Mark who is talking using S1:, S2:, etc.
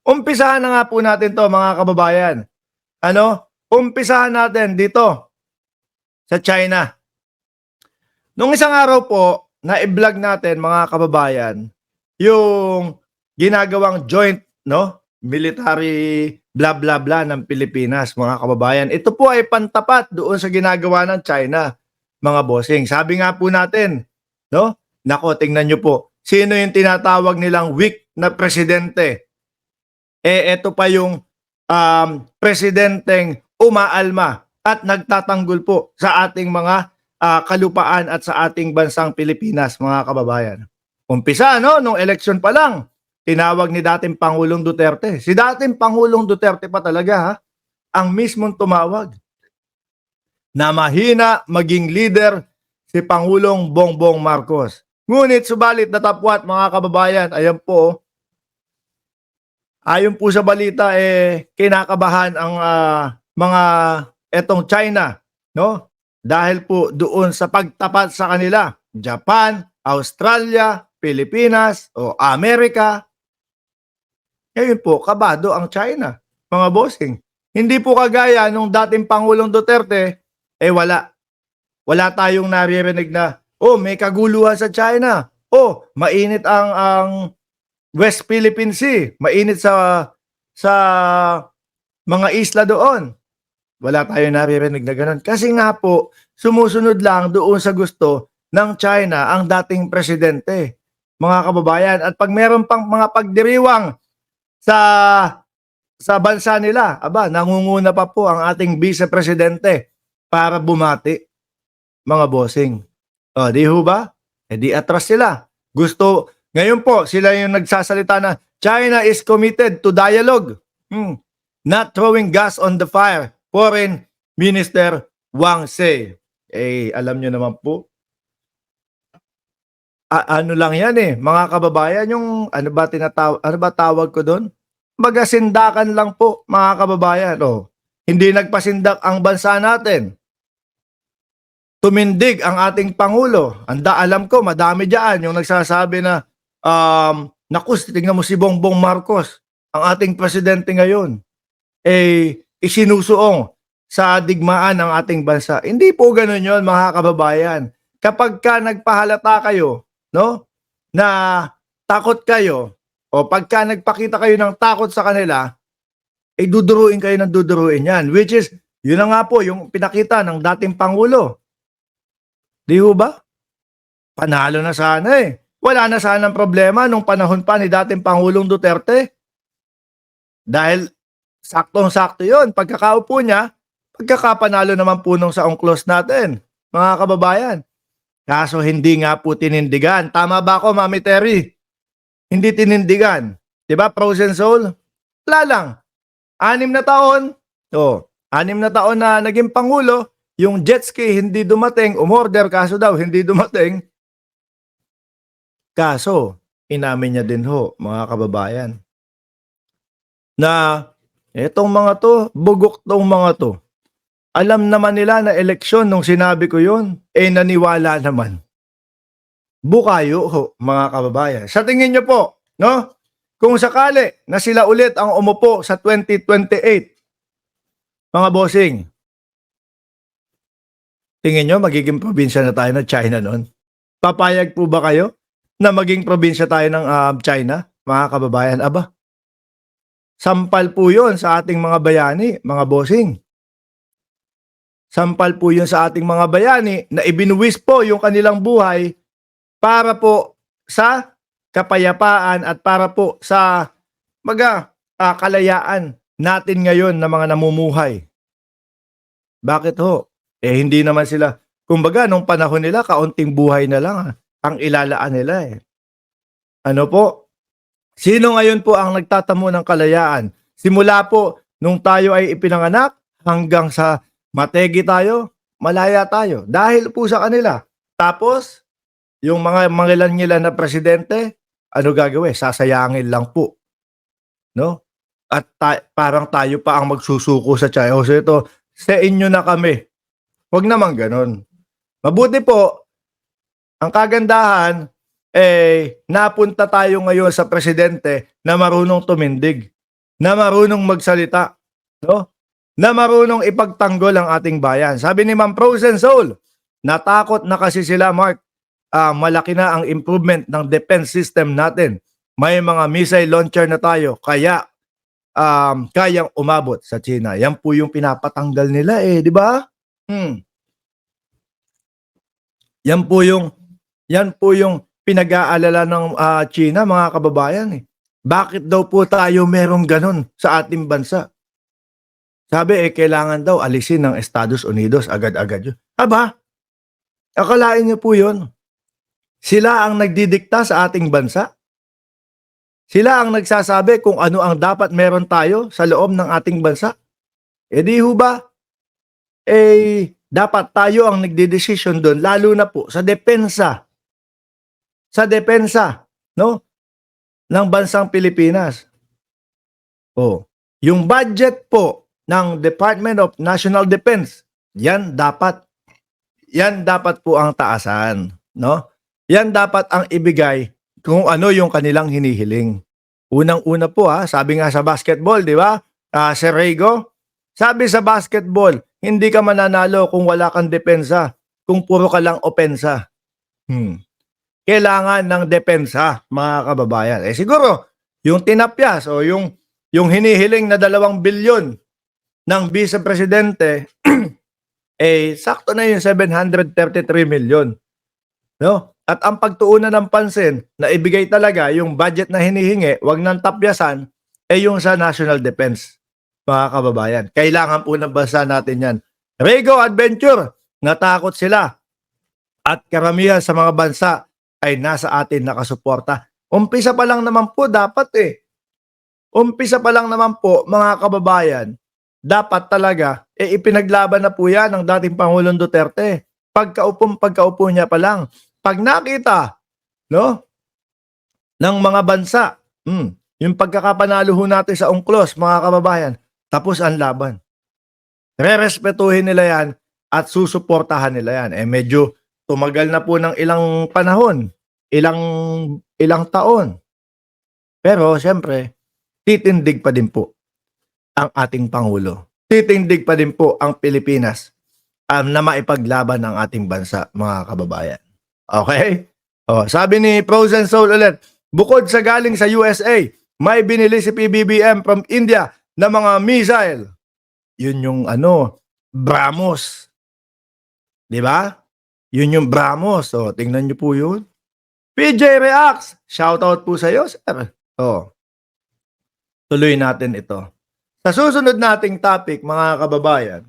S1: Umpisahan na nga po natin 'to mga kababayan. Umpisahan natin dito sa China. Nung isang araw po, na-i-vlog natin mga kababayan, yung ginagawang joint, military bla bla bla ng Pilipinas mga kababayan. Ito po ay pantapat doon sa ginagawa ng China, mga bossing. Sabi nga po natin, nako tingnan niyo po, sino yung tinatawag nilang weak na presidente? Eto pa yung presidenteng umaalma at nagtatanggol po sa ating mga kalupaan at sa ating bansang Pilipinas, mga kababayan. Umpisa, nung eleksyon pa lang, tinawag ni dating Pangulong Duterte. Si dating Pangulong Duterte pa talaga, ang mismong tumawag na mahina maging leader si Pangulong Bongbong Marcos. Ngunit subalit natapwat mga kababayan, ayan po, ayon po sa balita, kinakabahan ang mga etong China, dahil po doon sa pagtapat sa kanila, Japan, Australia, Pilipinas o Amerika. Ngayon po, kabado ang China, mga bossing. Hindi po kagaya nung dating Pangulong Duterte, wala. Wala tayong naririnig na, may kaguluhan sa China. Mainit ang West Philippine Sea, mainit sa mga isla doon. Wala tayong naririnig na ganun. Kasi nga po, sumusunod lang doon sa gusto ng China ang dating presidente, mga kababayan. At pag meron pang mga pagdiriwang sa bansa nila, nangunguna pa po ang ating vice-presidente para bumati, mga bossing. Di ho ba? Di atras sila. Ngayon po, sila yung nagsasalita na China is committed to dialogue, not throwing gas on the fire. Foreign Minister Wang Sei. Alam nyo naman po, ano lang yan mga kababayan, yung ano ba tawag ko doon? Magasindakan lang po mga kababayan. Hindi nagpasindak ang bansa natin. Tumindig ang ating Pangulo. Alam ko, madami dyan yung nagsasabi na, naku, tingnan mo si Bongbong Marcos, ang ating presidente ngayon, isinusuong sa digmaan ng ating bansa. Hindi po ganun yun, mga kababayan. Kapag ka nagpahalata kayo, na takot kayo, o pagka nagpakita kayo ng takot sa kanila, duduruin kayo ng duduruin yan. Which is, yun na nga po, yung pinakita ng dating Pangulo. Di ho ba? Panalo na sana Wala na sanang problema nung panahon pa ni dating Pangulong Duterte. Dahil saktong-sakto yun. Pagkakaupo niya, pagkakapanalo naman po nung sa UNCLOS natin, mga kababayan. Kaso hindi nga po tinindigan. Tama ba ako, Mami Terry? Hindi tinindigan. Diba, frozen soul? Wala lang. 6 na taon. 6 na taon na naging Pangulo. Yung jet ski hindi dumating, umorder, kaso daw hindi dumating. Kaso, inamin niya din ho, mga kababayan, na etong mga to, bugok tong mga to. Alam naman nila na eleksyon nung sinabi ko yun, naniwala naman. Bukayo ho, mga kababayan. Sa tingin niyo po, kung sakali na sila ulit ang umupo sa 2028, mga bossing, tingin nyo magiging probinsya na tayo ng China noon? Papayag po ba kayo na maging probinsya tayo ng China, mga kababayan? Sampal po yun sa ating mga bayani, mga bossing. Sampal po yun sa ating mga bayani na ibinuwis po yung kanilang buhay para po sa kapayapaan at para po sa kalayaan natin ngayon na mga namumuhay. Bakit ho? Hindi naman sila, kumbaga nung panahon nila, kaunting buhay na lang ang ilalaan nila Ano po? Sino ngayon po ang nagtatamo ng kalayaan? Simula po nung tayo ay ipinanganak hanggang sa mategi tayo, malaya tayo. Dahil po sa kanila. Tapos, yung mga mangilan-ngilan na presidente, ano gagawin? Sasayangin lang po. At parang tayo pa ang magsusuko sa China. So ito, sa inyo na kami. Huwag naman ganun. Mabuti po, ang kagandahan, napunta tayo ngayon sa presidente na marunong tumindig. na marunong magsalita, no? Na marunong ipagtanggol ang ating bayan. Sabi ni Ma'am Frozen Soul, natakot na kasi sila, Mark. Malaki na ang improvement ng defense system natin. May mga missile launcher na tayo, kaya kayang umabot sa China. Yan po yung pinapatanggal nila di ba? Yan po yung pinag-aalala ng China, mga kababayan Bakit daw po tayo merong ganun sa ating bansa? Sabi kailangan daw alisin ng Estados Unidos agad-agad yun. Aba, akalain niyo po yun. Sila ang nagdidikta sa ating bansa. Sila ang nagsasabi kung ano ang dapat meron tayo sa loob ng ating bansa. Di ho ba? Dapat tayo ang nagdidesisyon doon, lalo na po sa depensa. Sa depensa, no? Ng bansang Pilipinas. Yung budget po ng Department of National Defense, yan dapat po ang taasan, no? Yan dapat ang ibigay kung ano yung kanilang hinihiling. Unang-una po sabi nga sa basketball, di ba? Sir Rego, sabi sa basketball, hindi ka mananalo kung wala kang depensa, kung puro ka lang opensa. Kailangan ng depensa, mga kababayan. Siguro, yung tinapyas o yung hinihiling na 2 bilyon ng Vice Presidente, sakto na yung 733 million. No? At ang pagtuunan ng pansin na ibigay talaga yung budget na hinihingi, wag nang tapyasan, yung sa national defense, mga kababayan. Kailangan po ng bansa natin yan. Rego Adventure, natakot sila. At karamihan sa mga bansa ay nasa atin nakasuporta. Umpisa pa lang naman po dapat Umpisa pa lang naman po, mga kababayan, dapat talaga, ipinaglaban na po yan ng dating Pangulong Duterte. Pagkaupo niya pa lang. Pag nakita, no, ng mga bansa, yung pagkakapanalo ho natin sa UNCLOS, mga kababayan, tapos ang laban. Rerespetuhin nila yan at susuportahan nila yan. Medyo tumagal na po ng ilang panahon, ilang taon. Pero siyempre, titindig pa din po ang ating Pangulo. Titindig pa din po ang Pilipinas na maipaglaban ang ating bansa, mga kababayan. Okay? Sabi ni Frozen Soul ulit, bukod sa galing sa USA, may binili si PBBM from India na mga missile. Yun yung BrahMos. Di ba? Yun yung BrahMos. Tingnan nyo po yun. PJ Reacts, shoutout po sa iyo, sir. Tuloy natin ito. Sa susunod nating topic, mga kababayan,